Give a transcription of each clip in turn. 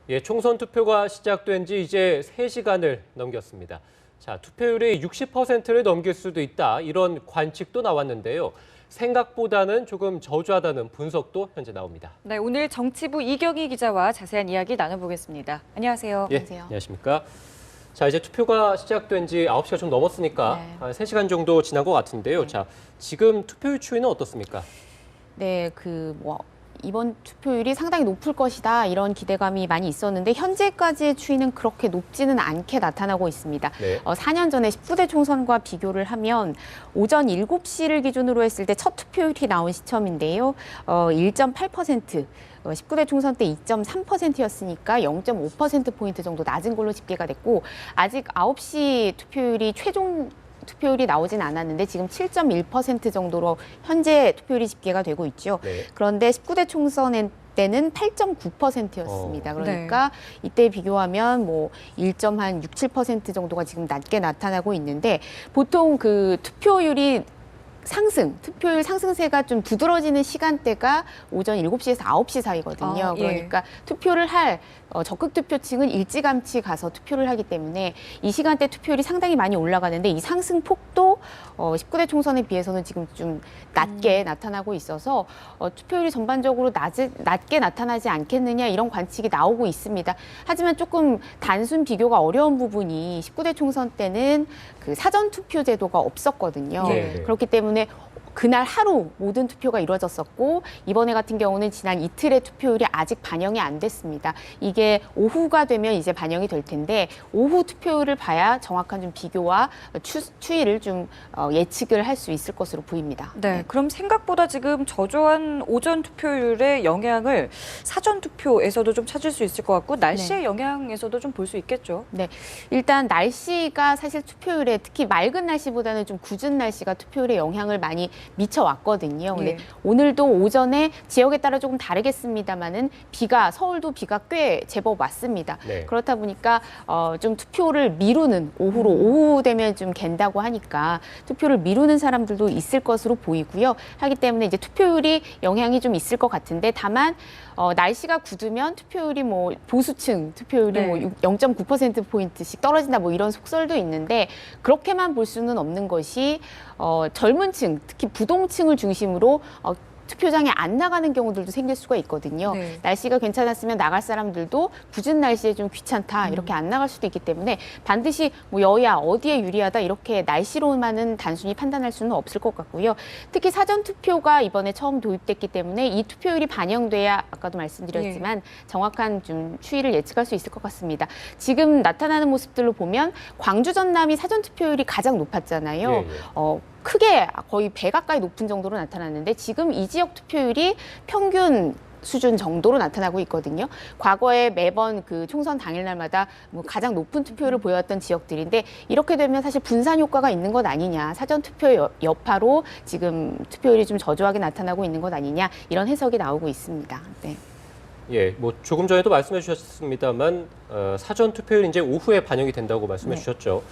예, 총선 투표가 시작된 지 이제 3시간을 넘겼습니다. 자, 투표율이 60%를 넘길 수도 있다. 이런 관측도 나왔는데요. 생각보다는 조금 저조하다는 분석도 현재 나옵니다. 네, 오늘 정치부 이경희 기자와 자세한 이야기 나눠보겠습니다. 안녕하세요. 예, 안녕하십니까. 자, 이제 투표가 시작된 지 9시가 좀 넘었으니까 한 3시간 정도 지난 것 같은데요. 자, 지금 투표율 추이는 어떻습니까? 네, 이번 투표율이 상당히 높을 것이다 이런 기대감이 많이 있었는데 현재까지의 추이는 그렇게 높지는 않게 나타나고 있습니다. 네. 4년 전에 19대 총선과 비교를 하면 오전 7시를 기준으로 했을 때 첫 투표율이 나온 시점인데요. 1.8%. 19대 총선 때 2.3%였으니까 0.5%포인트 정도 낮은 걸로 집계가 됐고 아직 9시 투표율이 최종 투표율이 나오진 않았는데 지금 7.1% 정도로 현재 투표율이 집계가 되고 있죠. 네. 그런데 19대 총선 때는 8.9%였습니다. 그러니까 이때 비교하면 뭐 1.67% 정도가 지금 낮게 나타나고 있는데 보통 그 투표율 상승세가 좀 두드러지는 시간대가 오전 7시에서 9시 사이거든요. 그러니까 투표를 할 적극 투표층은 일찌감치 가서 투표를 하기 때문에 이 시간대 투표율이 상당히 많이 올라가는데 이 상승 폭도 19대 총선에 비해서는 지금 좀 낮게 나타나고 있어서 투표율이 전반적으로 낮게 나타나지 않겠느냐 이런 관측이 나오고 있습니다. 하지만 조금 단순 비교가 어려운 부분이 19대 총선 때는 그 사전 투표 제도가 없었거든요. 그렇기 때문에 그날 하루 모든 투표가 이루어졌었고 이번에 같은 경우는 지난 이틀의 투표율이 아직 반영이 안 됐습니다. 이게 오후가 되면 이제 반영이 될 텐데 오후 투표율을 봐야 정확한 좀 비교와 추이를 좀 예측을 할 수 있을 것으로 보입니다. 네, 그럼 생각보다 지금 저조한 오전 투표율의 영향을 사전 투표에서도 좀 찾을 수 있을 것 같고 날씨의 영향에서도 좀 볼 수 있겠죠. 네, 일단 날씨가 사실 투표율에 특히 맑은 날씨보다는 좀 궂은 날씨가 투표율에 영향을 많이 미쳐왔거든요. 근데 오늘도 오전에 지역에 따라 조금 다르겠습니다만은 서울도 비가 꽤 제법 왔습니다. 그렇다 보니까 좀 투표를 미루는 오후 되면 좀 갠다고 하니까 투표를 미루는 사람들도 있을 것으로 보이고요. 하기 때문에 이제 투표율이 영향이 좀 있을 것 같은데 다만 날씨가 굳으면 투표율이 뭐 보수층 투표율이 뭐 0.9%포인트씩 떨어진다 뭐 이런 속설도 있는데 그렇게만 볼 수는 없는 것이 젊은 층, 특히 부동층을 중심으로 투표장에 안 나가는 경우들도 생길 수가 있거든요. 날씨가 괜찮았으면 나갈 사람들도 굳은 날씨에 좀 귀찮다 이렇게 안 나갈 수도 있기 때문에 반드시 뭐 여야 어디에 유리하다 이렇게 날씨로만은 단순히 판단할 수는 없을 것 같고요. 특히 사전 투표가 이번에 처음 도입됐기 때문에 이 투표율이 반영돼야 아까도 말씀드렸지만 정확한 좀 추이를 예측할 수 있을 것 같습니다. 지금 나타나는 모습들로 보면 광주 전남이 사전 투표율이 가장 높았잖아요. 크게 거의 배 가까이 높은 정도로 나타났는데 지금 이 지역 투표율이 평균 수준 정도로 나타나고 있거든요. 과거에 매번 그 총선 당일날마다 뭐 가장 높은 투표율을 보였던 지역들인데 이렇게 되면 사실 분산 효과가 있는 것 아니냐. 사전 투표 여파로 지금 투표율이 좀 저조하게 나타나고 있는 것 아니냐. 이런 해석이 나오고 있습니다. 네. 예, 뭐 조금 전에도 말씀해 주셨습니다만 사전 투표율이 이제 오후에 반영이 된다고 말씀해 주셨죠.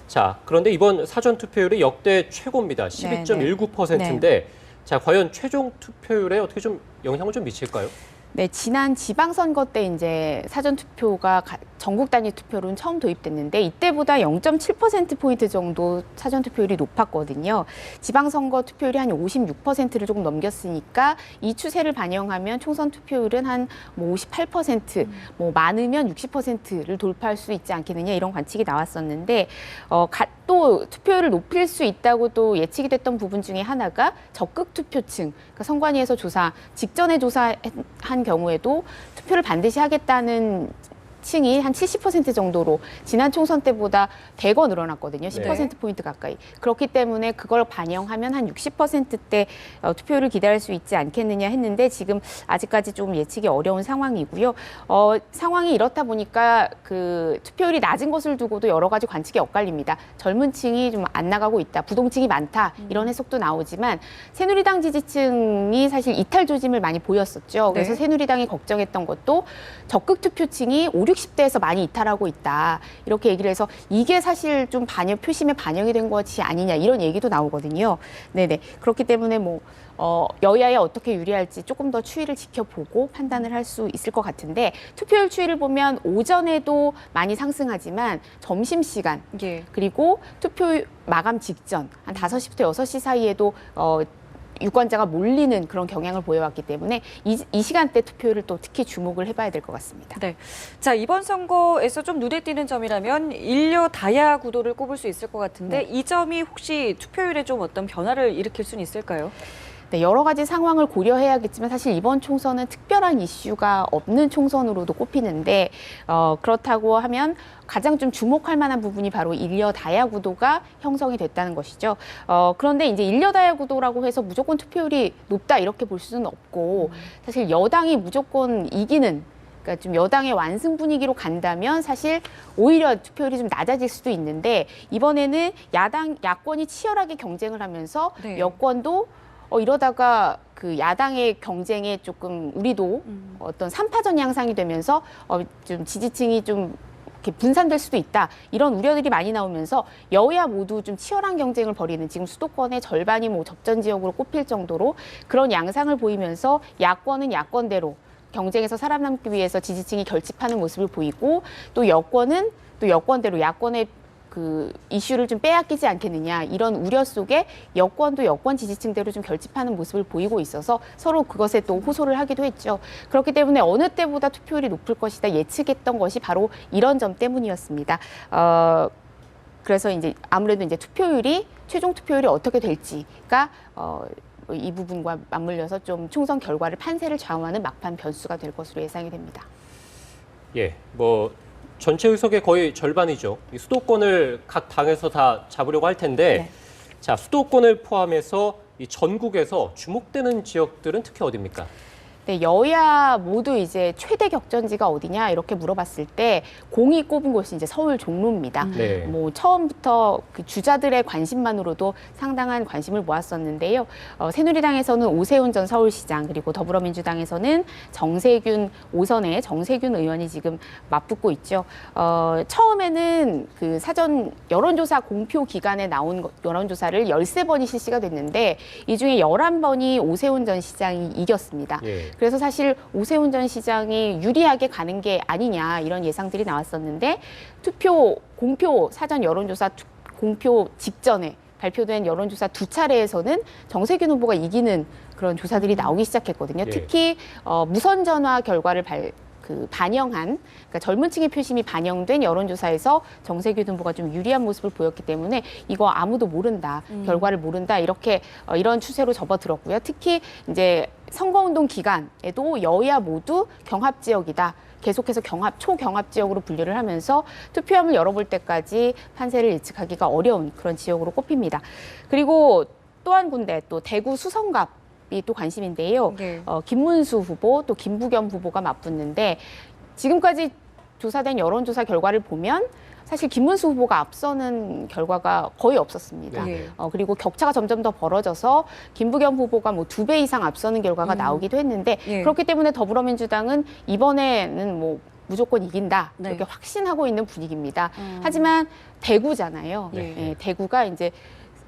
자, 그런데 이번 사전 투표율이 역대 최고입니다. 12.19%인데 자, 과연 최종 투표율에 어떻게 좀 영향을 좀 미칠까요? 네, 지난 지방선거 때 이제 사전투표가 전국 단위 투표로는 처음 도입됐는데 이때보다 0.7%포인트 정도 사전투표율이 높았거든요. 지방선거 투표율이 한 56%를 조금 넘겼으니까 이 추세를 반영하면 총선 투표율은 한 58%, 뭐 많으면 60%를 돌파할 수 있지 않겠느냐 이런 관측이 나왔었는데 또 투표율을 높일 수 있다고 또 예측이 됐던 부분 중에 하나가 적극 투표층, 그러니까 선관위에서 직전에 조사한 경우에도 투표를 반드시 하겠다는 층이 한 70% 정도로 지난 총선 때보다 대거 늘어났거든요. 10%포인트 가까이. 그렇기 때문에 그걸 반영하면 한 60%대 투표율을 기대할 수 있지 않겠느냐 했는데 지금 아직까지 좀 예측이 어려운 상황이고요. 상황이 이렇다 보니까 그 투표율이 낮은 것을 두고도 여러 가지 관측이 엇갈립니다. 젊은 층이 좀 안 나가고 있다. 부동층이 많다. 이런 해석도 나오지만 새누리당 지지층이 사실 이탈 조짐을 많이 보였었죠. 그래서 새누리당이 걱정했던 것도 적극 투표층이 5, 60대에서 많이 이탈하고 있다. 이렇게 얘기를 해서 이게 사실 좀 표심에 반영이 된 것이 아니냐 이런 얘기도 나오거든요. 네네. 그렇기 때문에 여야에 어떻게 유리할지 조금 더 추이를 지켜보고 판단을 할 수 있을 것 같은데 투표율 추이를 보면 오전에도 많이 상승하지만 점심시간 예. 그리고 투표 마감 직전 한 5시부터 6시 사이에도 유권자가 몰리는 그런 경향을 보여왔기 때문에 이 시간대 투표율을 또 특히 주목을 해봐야 될 것 같습니다. 네. 자, 이번 선거에서 좀 눈에 띄는 점이라면 일려 다야 구도를 꼽을 수 있을 것 같은데 이 점이 혹시 투표율에 좀 어떤 변화를 일으킬 수는 있을까요? 네, 여러 가지 상황을 고려해야겠지만 사실 이번 총선은 특별한 이슈가 없는 총선으로도 꼽히는데 그렇다고 하면 가장 좀 주목할 만한 부분이 바로 일려다야 구도가 형성이 됐다는 것이죠. 그런데 이제 일려다야 구도라고 해서 무조건 투표율이 높다 이렇게 볼 수는 없고 사실 여당이 무조건 이기는 그러니까 좀 여당의 완승 분위기로 간다면 사실 오히려 투표율이 좀 낮아질 수도 있는데 이번에는 야권이 치열하게 경쟁을 하면서 네. 여권도 이러다가 그 야당의 경쟁에 조금 우리도 어떤 3파전 양상이 되면서 좀 지지층이 좀 이렇게 분산될 수도 있다. 이런 우려들이 많이 나오면서 여야 모두 좀 치열한 경쟁을 벌이는 지금 수도권의 절반이 접전 지역으로 꼽힐 정도로 그런 양상을 보이면서 야권은 야권대로 경쟁에서 살아남기 위해서 지지층이 결집하는 모습을 보이고 또 여권은 또 여권대로 야권의 그 이슈를 좀 빼앗기지 않겠느냐 이런 우려 속에 여권도 여권 지지층대로 좀 결집하는 모습을 보이고 있어서 서로 그것에 또 호소를 하기도 했죠. 그렇기 때문에 어느 때보다 투표율이 높을 것이다 예측했던 것이 바로 이런 점 때문이었습니다. 그래서 이제 아무래도 이제 최종 투표율이 어떻게 될지가 이 부분과 맞물려서 좀 총선 결과를 판세를 좌우하는 막판 변수가 될 것으로 예상이 됩니다. 예, 전체 의석의 거의 절반이죠. 이 수도권을 각 당에서 다 잡으려고 할 텐데, 네. 자, 수도권을 포함해서 이 전국에서 주목되는 지역들은 특히 어디입니까? 네, 여야 모두 이제 최대 격전지가 어디냐 이렇게 물어봤을 때 공이 꼽은 곳이 이제 서울 종로입니다. 네. 처음부터 그 주자들의 관심만으로도 상당한 관심을 모았었는데요. 새누리당에서는 오세훈 전 서울시장 그리고 더불어민주당에서는 정세균 5선의 정세균 의원이 지금 맞붙고 있죠. 처음에는 그 사전 여론조사 공표 기간에 나온 여론조사를 13번이 실시가 됐는데 이 중에 11번이 오세훈 전 시장이 이겼습니다. 예. 그래서 사실 오세훈 전 시장이 유리하게 가는 게 아니냐 이런 예상들이 나왔었는데 공표 사전 여론조사 공표 직전에 발표된 여론조사 2차례에서는 정세균 후보가 이기는 그런 조사들이 나오기 시작했거든요. 예. 특히 무선 전화 결과를 반영한 그러니까 젊은 층의 표심이 반영된 여론조사에서 정세균 후보가 좀 유리한 모습을 보였기 때문에 이거 아무도 모른다 결과를 모른다 이렇게 이런 추세로 접어들었고요. 특히 이제 선거운동 기간에도 여야 모두 경합 지역이다. 계속해서 초경합 지역으로 분류를 하면서 투표함을 열어볼 때까지 판세를 예측하기가 어려운 그런 지역으로 꼽힙니다. 그리고 또 한 군데 또 대구 수성갑 이 또 관심인데요. 네. 김문수 후보 또 김부겸 후보가 맞붙는데 지금까지 조사된 여론조사 결과를 보면 사실 김문수 후보가 앞서는 결과가 거의 없었습니다. 네. 그리고 격차가 점점 더 벌어져서 김부겸 후보가 2배 이상 앞서는 결과가 나오기도 했는데 예. 그렇기 때문에 더불어민주당은 이번에는 무조건 이긴다 네. 이렇게 확신하고 있는 분위기입니다. 하지만 대구잖아요. 네. 대구가 이제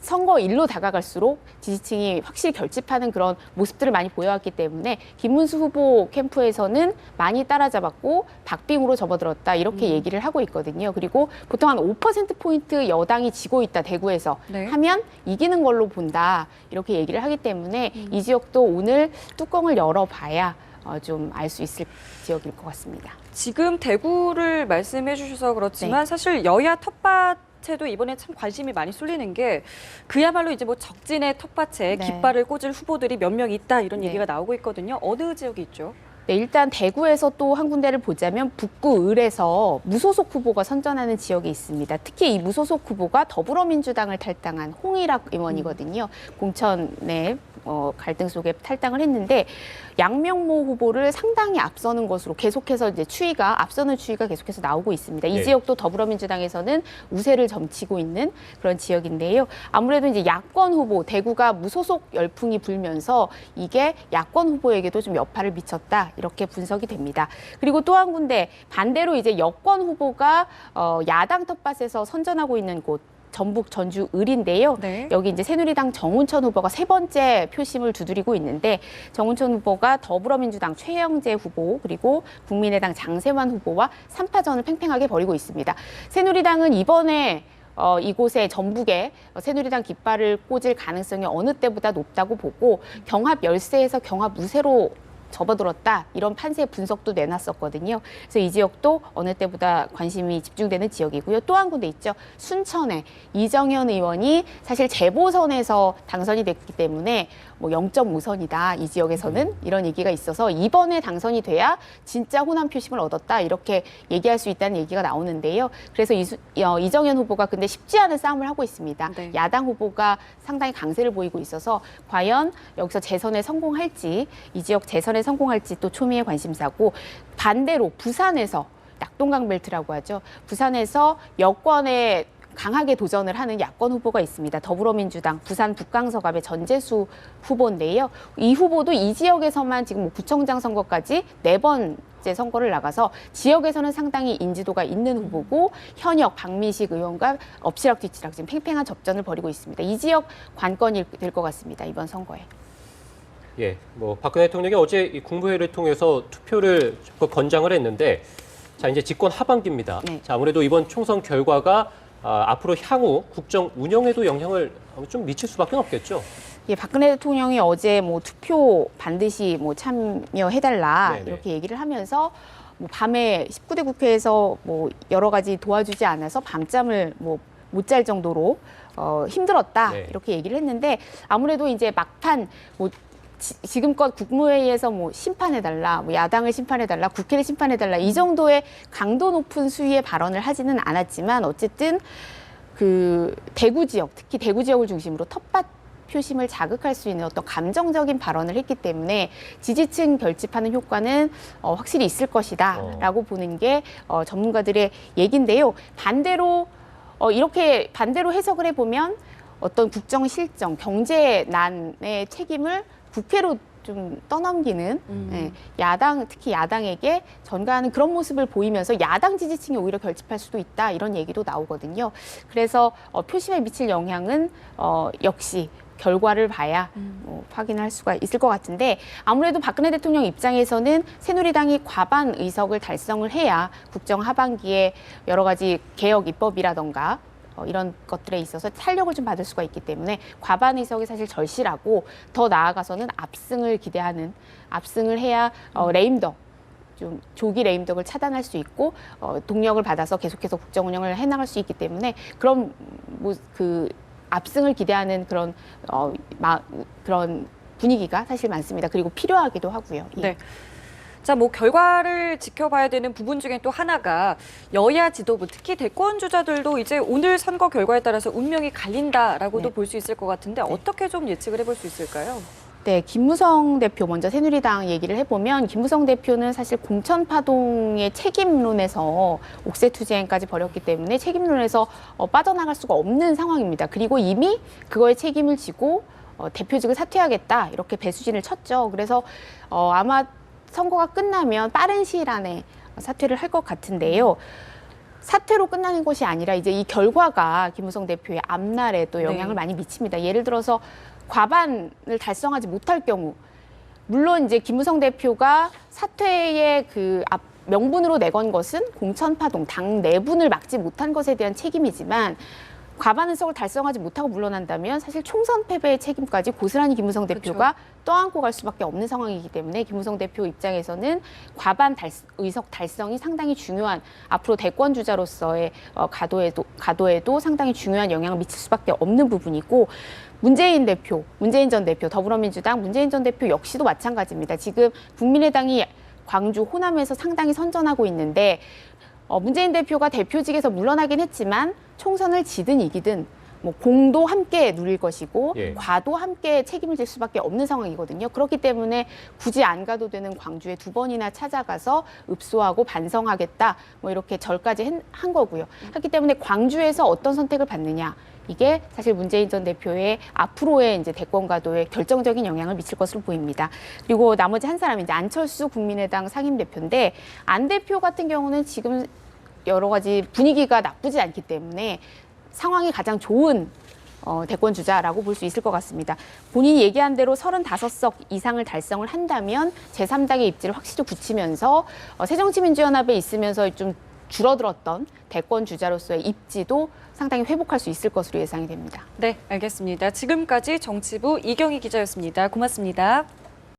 선거일로 다가갈수록 지지층이 확실히 결집하는 그런 모습들을 많이 보여왔기 때문에 김문수 후보 캠프에서는 많이 따라잡았고 박빙으로 접어들었다 이렇게 얘기를 하고 있거든요. 그리고 보통 한 5%포인트 여당이 지고 있다 대구에서 네. 하면 이기는 걸로 본다 이렇게 얘기를 하기 때문에 이 지역도 오늘 뚜껑을 열어봐야 좀 알 수 있을 지역일 것 같습니다. 지금 대구를 말씀해 주셔서 그렇지만 사실 여야 텃밭에도 이번에 참 관심이 많이 쏠리는 게 그야말로 이제 적진의 텃밭에 네. 깃발을 꽂을 후보들이 몇 명 있다 이런 네. 얘기가 나오고 있거든요. 어느 지역이 있죠? 네, 일단 대구에서 또 한 군데를 보자면 북구 을에서 무소속 후보가 선전하는 지역이 있습니다. 특히 이 무소속 후보가 더불어민주당을 탈당한 홍일학 의원이거든요. 공천에 갈등 속에 탈당을 했는데 양명모 후보를 상당히 앞서는 것으로 계속해서 이제 앞서는 추이가 계속해서 나오고 있습니다. 이 네. 지역도 더불어민주당에서는 우세를 점치고 있는 그런 지역인데요. 아무래도 이제 야권 후보, 대구가 무소속 열풍이 불면서 이게 야권 후보에게도 좀 여파를 미쳤다 이렇게 분석이 됩니다. 그리고 또 한 군데 반대로 이제 여권 후보가 야당 텃밭에서 선전하고 있는 곳. 전북 전주 을인데요. 네. 여기 이제 새누리당 정운천 후보가 3번째 표심을 두드리고 있는데 정운천 후보가 더불어민주당 최영재 후보 그리고 국민의당 장세환 후보와 3파전을 팽팽하게 벌이고 있습니다. 새누리당은 이번에 이곳에 전북에 새누리당 깃발을 꽂을 가능성이 어느 때보다 높다고 보고 경합 열세에서 경합 우세로 접어들었다 이런 판세 분석도 내놨었거든요. 그래서 이 지역도 어느 때보다 관심이 집중되는 지역이고요. 또 한 군데 있죠. 순천에 이정현 의원이 사실 재보선에서 당선이 됐기 때문에 뭐 0.5선이다 이 지역에서는 이런 얘기가 있어서 이번에 당선이 돼야 진짜 호남 표심을 얻었다 이렇게 얘기할 수 있다는 얘기가 나오는데요. 그래서 이정현 후보가 근데 쉽지 않은 싸움을 하고 있습니다. 네. 야당 후보가 상당히 강세를 보이고 있어서 과연 여기서 재선에 성공할지 이 지역 재선에 성공할지 또 초미의 관심사고 반대로 부산에서 낙동강 벨트라고 하죠. 부산에서 여권에 강하게 도전을 하는 야권 후보가 있습니다. 더불어민주당 부산 북강서갑의 전재수 후보인데요. 이 후보도 이 지역에서만 지금 뭐 구청장 선거까지 4번째 선거를 나가서 지역에서는 상당히 인지도가 있는 후보고 현역 박민식 의원과 엎치락뒤치락 지금 팽팽한 접전을 벌이고 있습니다. 이 지역 관건이 될 것 같습니다. 이번 선거에. 예, 뭐 박근혜 대통령이 어제 이 국무회의를 통해서 투표를 권장을 했는데, 자 이제 집권 하반기입니다. 네. 자 아무래도 이번 총선 결과가 앞으로 향후 국정 운영에도 영향을 좀 미칠 수밖에 없겠죠. 예, 박근혜 대통령이 어제 뭐 투표 반드시 뭐 참여해달라 네네. 이렇게 얘기를 하면서 뭐 밤에 19대 국회에서 뭐 여러 가지 도와주지 않아서 밤잠을 뭐 못 잘 정도로 힘들었다 네. 이렇게 얘기를 했는데 아무래도 이제 막판 뭐 지금껏 국무회의에서 뭐 심판해달라, 뭐 야당을 심판해달라, 국회를 심판해달라 이 정도의 강도 높은 수위의 발언을 하지는 않았지만 어쨌든 그 대구 지역, 특히 대구 지역을 중심으로 텃밭 표심을 자극할 수 있는 어떤 감정적인 발언을 했기 때문에 지지층 결집하는 효과는 확실히 있을 것이다라고 보는 게 전문가들의 얘기인데요. 반대로 이렇게 반대로 해석을 해보면 어떤 국정 실정, 경제난의 책임을 국회로 좀 떠넘기는 예, 야당, 특히 야당에게 전가하는 그런 모습을 보이면서 야당 지지층이 오히려 결집할 수도 있다 이런 얘기도 나오거든요. 그래서 표심에 미칠 영향은 역시 결과를 봐야 확인할 수가 있을 것 같은데 아무래도 박근혜 대통령 입장에서는 새누리당이 과반 의석을 달성을 해야 국정 하반기에 여러 가지 개혁 입법이라던가 이런 것들에 있어서 탄력을 좀 받을 수가 있기 때문에 과반 의석이 사실 절실하고 더 나아가서는 압승을 기대하는 압승을 해야 레임덕 좀 조기 레임덕을 차단할 수 있고 동력을 받아서 계속해서 국정 운영을 해나갈 수 있기 때문에 그런 뭐 그 압승을 기대하는 그런 그런 분위기가 사실 많습니다. 그리고 필요하기도 하고요. 예. 네. 자, 뭐 결과를 지켜봐야 되는 부분 중에 또 하나가 여야 지도부, 특히 대권 주자들도 이제 오늘 선거 결과에 따라서 운명이 갈린다라고도 네. 볼 수 있을 것 같은데 어떻게 좀 예측을 해볼 수 있을까요? 네, 김무성 대표 먼저 새누리당 얘기를 해보면 김무성 대표는 사실 공천파동의 책임론에서 옥새투쟁까지 벌였기 때문에 책임론에서 빠져나갈 수가 없는 상황입니다. 그리고 이미 그거에 책임을 지고 대표직을 사퇴하겠다 이렇게 배수진을 쳤죠. 그래서 아마 선거가 끝나면 빠른 시일 안에 사퇴를 할 것 같은데요. 사퇴로 끝나는 것이 아니라 이제 이 결과가 김무성 대표의 앞날에 또 영향을 네. 많이 미칩니다. 예를 들어서 과반을 달성하지 못할 경우, 물론 이제 김무성 대표가 사퇴의 그 명분으로 내건 것은 공천파동, 당 내분을 막지 못한 것에 대한 책임이지만 과반 의석을 달성하지 못하고 물러난다면 사실 총선 패배의 책임까지 고스란히 김무성 대표가 떠안고 갈 수밖에 없는 상황이기 때문에 김무성 대표 입장에서는 과반 의석 달성이 상당히 중요한 앞으로 대권 주자로서의 가도에도 상당히 중요한 영향을 미칠 수밖에 없는 부분이고 문재인 전 대표, 더불어민주당 문재인 전 대표 역시도 마찬가지입니다. 지금 국민의당이 광주, 호남에서 상당히 선전하고 있는데 문재인 대표가 대표직에서 물러나긴 했지만 총선을 지든 이기든 뭐 공도 함께 누릴 것이고 예. 과도 함께 책임을 질 수밖에 없는 상황이거든요. 그렇기 때문에 굳이 안 가도 되는 광주에 2번이나 찾아가서 읍소하고 반성하겠다 뭐 이렇게 절까지 한 거고요. 그렇기 때문에 광주에서 어떤 선택을 받느냐 이게 사실 문재인 전 대표의 앞으로의 이제 대권 가도에 결정적인 영향을 미칠 것으로 보입니다. 그리고 나머지 한 사람이 이제 안철수 국민의당 상임대표인데 안 대표 같은 경우는 지금 여러 가지 분위기가 나쁘지 않기 때문에 상황이 가장 좋은 대권 주자라고 볼 수 있을 것 같습니다. 본인이 얘기한 대로 35석 이상을 달성을 한다면 제3당의 입지를 확실히 굳히면서 새정치민주연합에 있으면서 좀 줄어들었던 대권 주자로서의 입지도 상당히 회복할 수 있을 것으로 예상이 됩니다. 네, 알겠습니다. 지금까지 정치부 이경희 기자였습니다. 고맙습니다.